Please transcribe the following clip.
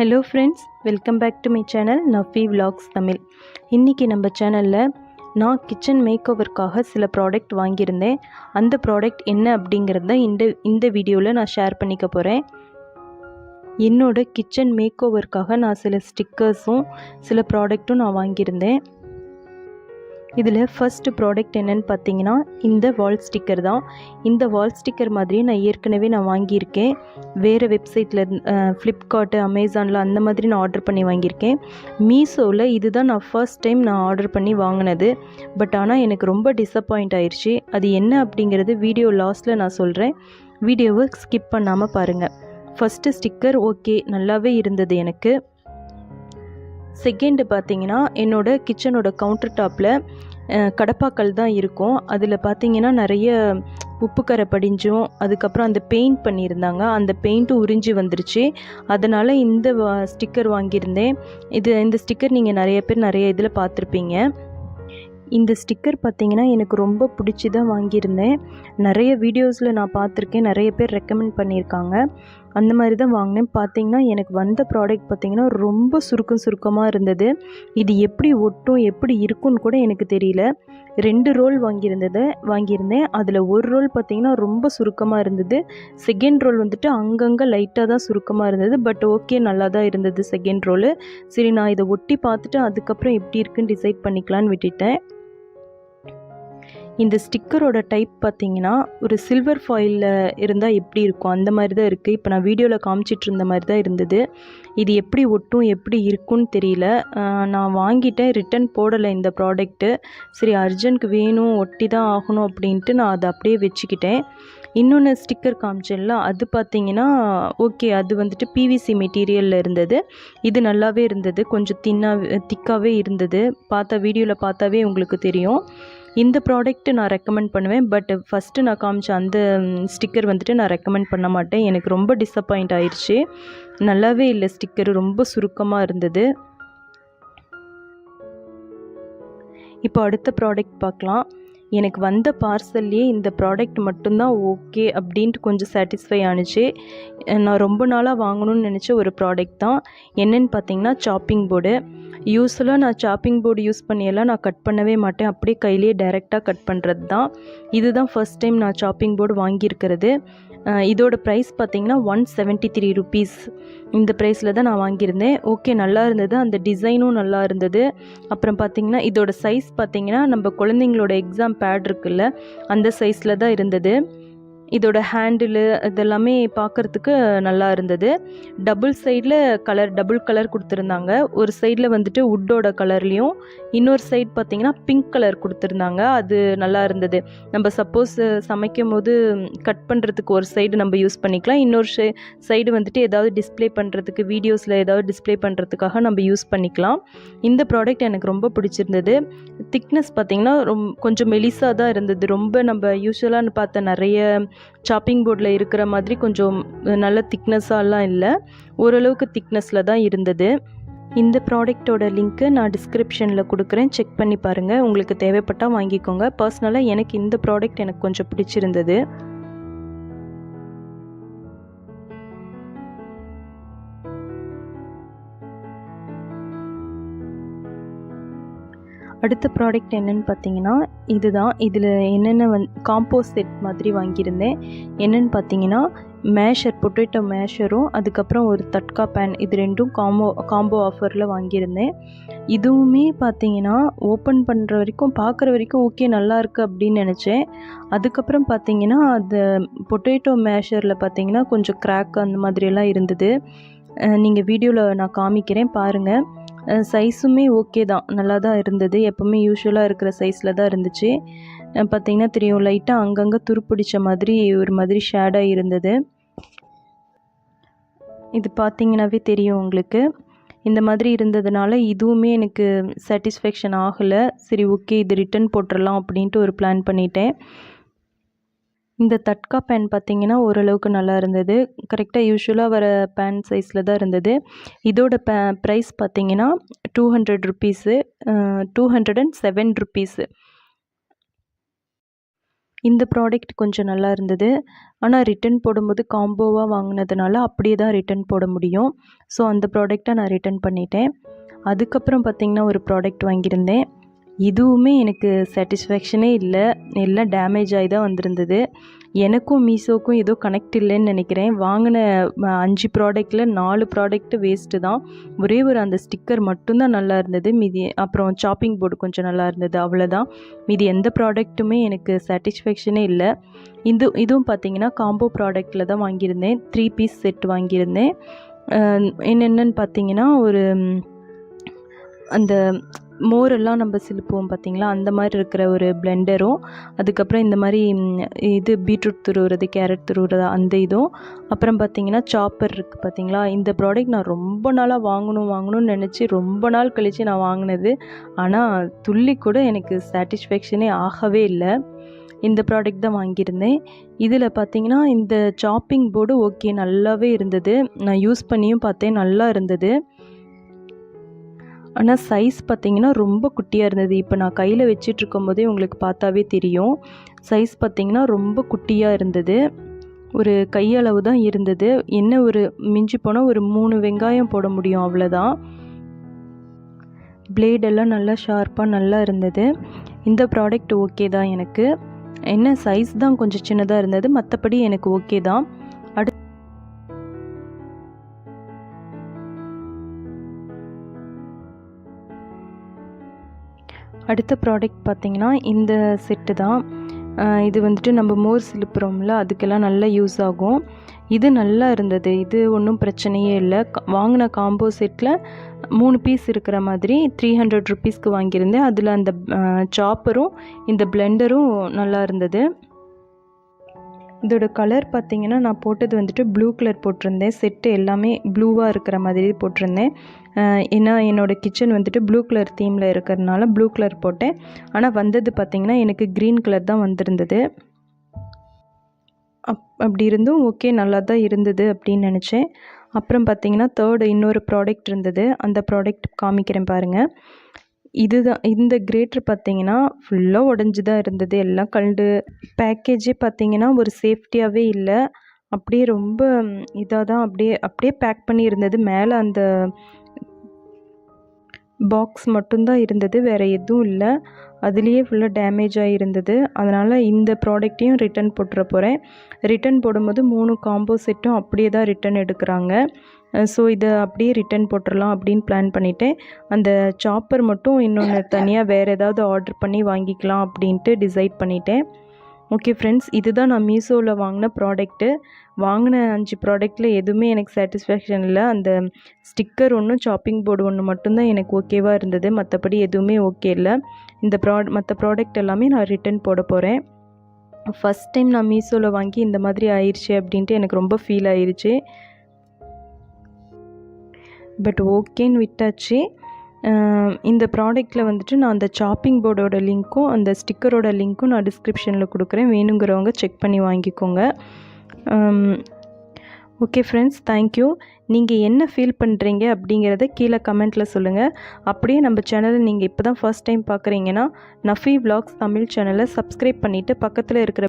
Hello friends, welcome back to my channel Nafi vlogs Tamil. இன்றைக்கி நம்ம சேனலில் நான் கிச்சன் மேக் ஓவருக்காக சில ப்ராடக்ட் வாங்கியிருந்தேன். அந்த ப்ராடக்ட் என்ன அப்படிங்கிறத இந்த வீடியோவில் நான் ஷேர் பண்ணிக்க போகிறேன். என்னோடய கிச்சன் மேக் ஓவருக்காக நான் சில ஸ்டிக்கர்ஸும் சில ப்ராடக்ட்டும் நான் வாங்கியிருந்தேன். இதில் ஃபஸ்ட்டு ப்ராடக்ட் என்னென்னு பார்த்தீங்கன்னா இந்த வால் ஸ்டிக்கர் தான். இந்த வால் ஸ்டிக்கர் மாதிரி நான் ஏற்கனவே வாங்கியிருக்கேன். வேறு வெப்சைட்டில் ஃப்ளிப்கார்ட்டு, அமேசானில் அந்த மாதிரி நான் ஆர்டர் பண்ணி வாங்கியிருக்கேன். மீஷோவில் இதுதான் நான் ஃபர்ஸ்ட் டைம் நான் ஆர்டர் பண்ணி வாங்கினது. பட் ஆனால் எனக்கு ரொம்ப டிசப்பாயிண்ட் ஆயிடுச்சு. அது என்ன அப்படிங்கிறது வீடியோ லாஸ்ட்டில் நான் சொல்கிறேன். வீடியோவை ஸ்கிப் பண்ணாமல் பாருங்கள். ஃபஸ்ட்டு ஸ்டிக்கர் ஓகே, நல்லாவே இருந்தது எனக்கு. செகண்டு பார்த்தீங்கன்னா என்னோடய கிச்சனோட கவுண்டர் டாப்பில் கடப்பாக்கல் தான் இருக்கும். அதில் பார்த்தீங்கன்னா நிறைய உப்பு கரை படிஞ்சும் அதுக்கப்புறம் அந்த பெயிண்ட் பண்ணியிருந்தாங்க. அந்த பெயிண்ட்டும் உறிஞ்சி வந்துருச்சு. அதனால் இந்த ஸ்டிக்கர் வாங்கியிருந்தேன். இந்த ஸ்டிக்கர் நீங்கள் நிறைய இதில் பார்த்துருப்பீங்க. இந்த ஸ்டிக்கர் பார்த்திங்கன்னா எனக்கு ரொம்ப பிடிச்சி தான் வாங்கியிருந்தேன். நிறைய வீடியோஸில் நான் பார்த்துருக்கேன், நிறைய பேர் ரெக்கமெண்ட் பண்ணியிருக்காங்க. அந்த மாதிரி தான் வாங்கினேன். பார்த்திங்கன்னா எனக்கு வந்த ப்ராடக்ட் பார்த்திங்கன்னா ரொம்ப சுருக்கமாக இருந்தது. இது எப்படி ஒட்டும் எப்படி இருக்குன்னு கூட எனக்கு தெரியல. 2 ரோல் வாங்கியிருந்தேன். அதில் ஒரு ரோல் பார்த்திங்கன்னா ரொம்ப சுருக்கமாக இருந்தது. செகண்ட் ரோல் வந்துட்டு அங்கங்கே லைட்டாக தான் சுருக்கமாக இருந்தது. பட் ஓகே, நல்லா தான் இருந்தது செகண்ட் ரோலு. சரி, நான் இதை ஒட்டி பார்த்துட்டு அதுக்கப்புறம் எப்படி இருக்குன்னு டிசைட் பண்ணிக்கலான்னு விட்டுட்டேன். இந்த ஸ்டிக்கரோட டைப் பார்த்திங்கன்னா ஒரு சில்வர் ஃபாயிலில் இருந்தால் எப்படி இருக்கும் அந்த மாதிரி தான் இருக்குது. இப்போ நான் வீடியோவில் காமிச்சிட்டு இருந்த மாதிரி தான் இருந்தது. இது எப்படி ஒட்டும் எப்படி இருக்குன்னு தெரியல. நான் வாங்கிட்டேன், ரிட்டன் போடலை இந்த ப்ராடக்ட்டு. சரி, அர்ஜென்ட்க்கு வேணும், ஒட்டி தான் ஆகணும் அப்படின்ட்டு நான் அதை அப்படியே வச்சுக்கிட்டேன். இன்னொன்று ஸ்டிக்கர் காமிச்சேன்ல, அது பார்த்திங்கன்னா ஓகே, அது வந்துட்டு பிவிசி மெட்டீரியலில் இருந்தது. இது நல்லாவே இருந்தது, கொஞ்சம் திக்காகவே இருந்தது. வீடியோவில் பார்த்தாவே உங்களுக்கு தெரியும். இந்த ப்ராடக்ட்டு நான் ரெக்கமெண்ட் பண்ணுவேன். பட் ஃபஸ்ட்டு நான் காமிச்ச அந்த ஸ்டிக்கர் வந்துட்டு நான் ரெக்கமெண்ட் பண்ண மாட்டேன். எனக்கு ரொம்ப டிசப்பாயிண்ட் ஆயிடுச்சு. நல்லாவே இல்லை, ஸ்டிக்கர் ரொம்ப சுருக்கமாக இருந்தது. இப்போ அடுத்த ப்ராடக்ட் பார்க்கலாம். எனக்கு வந்த பார்சல்லையே இந்த ப்ராடக்ட் மட்டும்தான் ஓகே அப்படின்ட்டு கொஞ்சம் சாட்டிஸ்ஃபை ஆணுச்சு. நான் ரொம்ப நாளாக வாங்கணும்னு நினச்ச ஒரு ப்ராடக்ட் தான். என்னென்னு பார்த்தீங்கன்னா சாப்பிங் போர்டு. யூஸ்வலாக நான் சாப்பிங் போர்டு யூஸ் பண்ணியெல்லாம் நான் கட் பண்ணவே மாட்டேன். அப்படியே கையிலேயே டைரெக்டாக கட் பண்ணுறது தான். இதுதான் ஃபர்ஸ்ட் டைம் நான் சாப்பிங் போர்டு வாங்கியிருக்கிறது. இதோட ப்ரைஸ் பார்த்திங்கன்னா 173 ருபீஸ். இந்த ப்ரைஸில் தான் நான் வாங்கியிருந்தேன். ஓகே, நல்லா இருந்தது. அந்த டிசைனும் நல்லா இருந்தது. அப்புறம் பார்த்திங்கன்னா இதோட சைஸ் பார்த்திங்கன்னா நம்ம குழந்தைங்களோட எக்ஸாம் பேட் இருக்குல்ல, அந்த சைஸில் தான் இருந்தது. இதோட ஹேண்டிலு இதெல்லாமே பார்க்குறதுக்கு நல்லா இருந்தது. டபுள் கலர் கொடுத்துருந்தாங்க. ஒரு சைடில் வந்துட்டு வுட்டோட கலர்லேயும், இன்னொரு சைடு பார்த்திங்கன்னா பிங்க் கலர் கொடுத்துருந்தாங்க. அது நல்லா இருந்தது. நம்ம சப்போஸ் சமைக்கும் போது கட் பண்ணுறதுக்கு ஒரு சைடு நம்ம யூஸ் பண்ணிக்கலாம். இன்னொரு சைடு வந்துட்டு ஏதாவது டிஸ்பிளே பண்ணுறதுக்கு, வீடியோஸில் ஏதாவது டிஸ்பிளே பண்ணுறதுக்காக நம்ம யூஸ் பண்ணிக்கலாம். இந்த ப்ராடக்ட் எனக்கு ரொம்ப பிடிச்சிருந்தது. திக்னஸ் பார்த்திங்கன்னா கொஞ்சம் மெலிசாக தான் இருந்தது. ரொம்ப நம்ம யூஸ்வலாக பார்த்த நிறைய சாப்பிங் போர்டில் இருக்கிற மாதிரி கொஞ்சம் நல்ல திக்னஸாலாம் இல்லை, ஓரளவுக்கு திக்னஸில் தான் இருந்தது. இந்த ப்ராடக்டோட லிங்க்கு நான் டிஸ்கிரிப்ஷனில் கொடுக்குறேன், செக் பண்ணி பாருங்கள். உங்களுக்கு தேவைப்பட்டால் வாங்கிக்கோங்க. பர்சனலாக எனக்கு இந்த ப்ராடக்ட் எனக்கு கொஞ்சம் பிடிச்சிருந்தது. அடுத்த ப்ராடக்ட் என்னென்னு பார்த்தீங்கன்னா இதுதான். இதில் என்னென்ன காம்போஸ் செட் மாதிரி வாங்கியிருந்தேன். என்னென்னு பார்த்தீங்கன்னா பொட்டேட்டோ மேஷரும் அதுக்கப்புறம் ஒரு தட்கா பேன், இது ரெண்டும் காம்போ ஆஃபரில் வாங்கியிருந்தேன். இதுவுமே பார்த்தீங்கன்னா ஓப்பன் பண்ணுற வரைக்கும் பார்க்குற வரைக்கும் ஓகே, நல்லாயிருக்கு அப்படின்னு நினச்சேன். அதுக்கப்புறம் பார்த்தீங்கன்னா அது பொட்டேட்டோ மேஷரில் பார்த்தீங்கன்னா கொஞ்சம் கிராக் அந்த மாதிரியெல்லாம் இருந்தது. நீங்கள் வீடியோவில் நான் காமிக்கிறேன் பாருங்கள். சைஸுமே ஓகே தான், நல்லா தான் இருந்தது. எப்போவுமே யூஸ்வலாக இருக்கிற சைஸில் தான் இருந்துச்சு. பார்த்திங்கன்னா தெரியும், லைட்டாக அங்கங்கே துருப்பிடிச்ச மாதிரி ஒரு மாதிரி ஷேடாக இருந்தது. இது பார்த்திங்கனாவே தெரியும் உங்களுக்கு. இந்த மாதிரி இருந்ததுனால இதுவுமே எனக்கு சாட்டிஸ்ஃபேக்ஷன் ஆகலை. சரி, ஓகே, இது ரிட்டன் போட்டுடலாம் அப்படின்ட்டு ஒரு பிளான் பண்ணிட்டேன். இந்த தட்கா பேன் பார்த்திங்கன்னா ஓரளவுக்கு நல்லா இருந்தது. கரெக்டாக யூஸ்வலாக வர பேன் சைஸில் தான் இருந்தது. இதோட ப்ரைஸ் பார்த்திங்கன்னா 200 ருபீஸு, 207 ருபீஸு. இந்த ப்ராடக்ட் கொஞ்சம் நல்லா இருந்தது. ஆனால் ரிட்டர்ன் போடும்போது காம்போவாக வாங்கினதுனால அப்படியே தான் ரிட்டர்ன் போட முடியும். ஸோ அந்த ப்ராடக்ட்டை நான் ரிட்டர்ன் பண்ணிட்டேன். அதுக்கப்புறம் பார்த்திங்கன்னா ஒரு ப்ராடக்ட் வாங்கியிருந்தேன். இதுவுமே எனக்கு சாட்டிஸ்ஃபேக்ஷனே இல்லை, எல்லாம் டேமேஜ் ஆகி தான் வந்திருந்தது. எனக்கும் மீஷோக்கும் ஏதோ கனெக்ட் இல்லைன்னு நினைக்கிறேன். வாங்கின 5 ப்ராடக்ட்டில் 4 ப்ராடக்ட்டு வேஸ்ட்டு தான். ஒரே ஒரு அந்த ஸ்டிக்கர் மட்டும்தான் நல்லா இருந்தது. மீதி அப்புறம் சாப்பிங் போர்டு கொஞ்சம் நல்லா இருந்தது, அவ்வளோதான். மீதி எந்த ப்ராடக்ட்டுமே எனக்கு சாட்டிஸ்ஃபேக்ஷனே இல்லை. இதுவும் பார்த்திங்கன்னா காம்போ ப்ராடக்ட்டில் தான் வாங்கியிருந்தேன். 3 பீஸ் செட் வாங்கியிருந்தேன். என்னென்னு பார்த்திங்கன்னா ஒரு அந்த மோரெல்லாம் நம்ம சிலுப்புவோம் பார்த்திங்களா, அந்த மாதிரி இருக்கிற ஒரு பிளெண்டரும், அதுக்கப்புறம் இந்த மாதிரி இது பீட்ரூட் துருவுறது, கேரட் துருவுறது அந்த இதுவும், அப்புறம் பார்த்திங்கன்னா சாப்பர் இருக்குது பார்த்திங்களா. இந்த ப்ராடக்ட் நான் ரொம்ப நாளாக வாங்கணும்னு நினச்சி ரொம்ப நாள் கழித்து நான் வாங்கினது. ஆனால் துள்ளி கூட எனக்கு சாட்டிஸ்ஃபேக்ஷனே ஆகவே இல்லை. இந்த ப்ராடக்ட் தான் வாங்கியிருந்தேன். இதில் பார்த்திங்கன்னா இந்த சாப்பிங் போர்டு ஓகே நல்லாவே இருந்தது. நான் யூஸ் பண்ணியும் பார்த்தேன், நல்லா இருந்தது. ஆனால் சைஸ் பார்த்திங்கன்னா ரொம்ப குட்டியாக இருந்தது. இப்போ நான் கையில் வச்சிட்ருக்கும் போதே உங்களுக்கு பார்த்தாவே தெரியும். சைஸ் பார்த்திங்கன்னா ரொம்ப குட்டியாக இருந்தது. ஒரு கையளவு தான் இருந்தது. என்ன ஒரு மிஞ்சி போனால் ஒரு 3 வெங்காயம் போட முடியும், அவ்வளோதான். பிளேடெல்லாம் நல்லா ஷார்ப்பாக நல்லா இருந்தது. இந்த ப்ராடக்ட் ஓகே தான் எனக்கு. என்ன சைஸ் தான் கொஞ்சம் சின்னதாக இருந்தது, மற்றபடி எனக்கு ஓகே தான். அடுத்த ப்ராடக்ட் பார்த்திங்கன்னா இந்த செட்டு தான். இது வந்துட்டு நம்ம மோர் சிலுப்புறோம்ல, அதுக்கெல்லாம் நல்லா யூஸ் ஆகும். இது நல்லா இருந்தது. இது ஒன்றும் பிரச்சனையே இல்லை. வாங்கின காம்போ செட்டில் 3 பீஸ் இருக்கிற மாதிரி 300 ருபீஸ்க்கு வாங்கியிருந்தேன். அதில் அந்த சாப்பரும் இந்த பிளெண்டரும் நல்லா இருந்தது. இதோட கலர் பார்த்திங்கன்னா நான் போட்டது வந்துட்டு ப்ளூ கலர் போட்டிருந்தேன். செட்டு எல்லாமே ப்ளூவாக இருக்கிற மாதிரி போட்டிருந்தேன். ஏன்னா என்னோடய கிச்சன் வந்துட்டு ப்ளூ கலர் தீமில் இருக்கிறதுனால ப்ளூ கலர் போட்டேன். ஆனால் வந்தது பார்த்திங்கன்னா எனக்கு க்ரீன் கலர் தான் வந்திருந்தது. அப்படி இருந்தும் ஓகே நல்லா தான் இருந்தது அப்படின்னு நினச்சேன். அப்புறம் பார்த்திங்கன்னா இன்னொரு ப்ராடக்ட் இருந்தது. அந்த ப்ராடக்ட் காமிக்கிறேன் பாருங்கள். இதுதான் இந்த கிரேட்டர் பார்த்திங்கன்னா ஃபுல்லாக உடஞ்சி தான் இருந்தது. எல்லாம் கல்டு. பேக்கேஜே பார்த்திங்கன்னா ஒரு சேஃப்டியாகவே இல்லை. அப்படியே ரொம்ப இதாக தான் அப்படியே பேக் பண்ணி இருந்தது. மேலே அந்த பாக்ஸ் மட்டும்தான் இருந்தது, வேறு எதுவும் இல்லை. அதுலேயே ஃபுல்லாக டேமேஜ் ஆகிருந்தது. அதனால் இந்த ப்ராடக்ட்டையும் ரிட்டன் போட்டுற போகிறேன். ரிட்டன் போடும்போது 3 காம்போ செட்டும் அப்படியே தான் ரிட்டன் எடுக்கிறாங்க. ஸோ இதை அப்படியே ரிட்டன் போட்டுடலாம் அப்படின்னு பிளான் பண்ணிவிட்டேன். அந்த சாப்பர் மட்டும் இன்னொன்று தனியாக வேறு ஏதாவது ஆர்டர் பண்ணி வாங்கிக்கலாம் அப்படின்ட்டு டிசைட் பண்ணிட்டேன். ஓகே ஃப்ரெண்ட்ஸ், இதுதான் நான் மீஷோவில் வாங்கின ப்ராடக்ட்டு. வாங்கின 5 ப்ராடக்ட்டில் எதுவுமே எனக்கு சாட்டிஸ்ஃபேக்ஷன் இல்லை. அந்த ஸ்டிக்கர் ஒன்று, சாப்பிங் போர்டு ஒன்று மட்டும்தான் எனக்கு ஓகேவாக இருந்தது. மற்றபடி எதுவுமே ஓகே இல்லை. இந்த மற்ற ப்ராடக்ட் எல்லாமே நான் ரிட்டன் போட போகிறேன். ஃபஸ்ட் டைம் நான் மீஷோவில் வாங்கி இந்த மாதிரி ஆயிடுச்சு அப்படின்ட்டு எனக்கு ரொம்ப ஃபீல் ஆயிடுச்சு. பட் ஓகேன்னு விட்டாச்சு. இந்த ப்ராடக்ட்டில் வந்துட்டு நான் அந்த சாப்பிங் போர்டோட லிங்க்கும் அந்த ஸ்டிக்கரோட லிங்க்கும் நான் டிஸ்கிரிப்ஷனில் கொடுக்குறேன். வேணுங்கிறவங்க செக் பண்ணி வாங்கிக்கோங்க. Okay friends, thank you. நீங்கள் என்ன ஃபீல் பண்ணுறீங்க அப்படிங்கிறத கீழே கமெண்ட்டில் சொல்லுங்கள். அப்படியே நம்ம சேனலை நீங்கள் இப்போ தான் ஃபர்ஸ்ட் டைம் பார்க்குறீங்கன்னா நஃபி விலாக்ஸ் தமிழ் சேனலை சப்ஸ்கிரைப் பண்ணிவிட்டு பக்கத்தில் இருக்கிற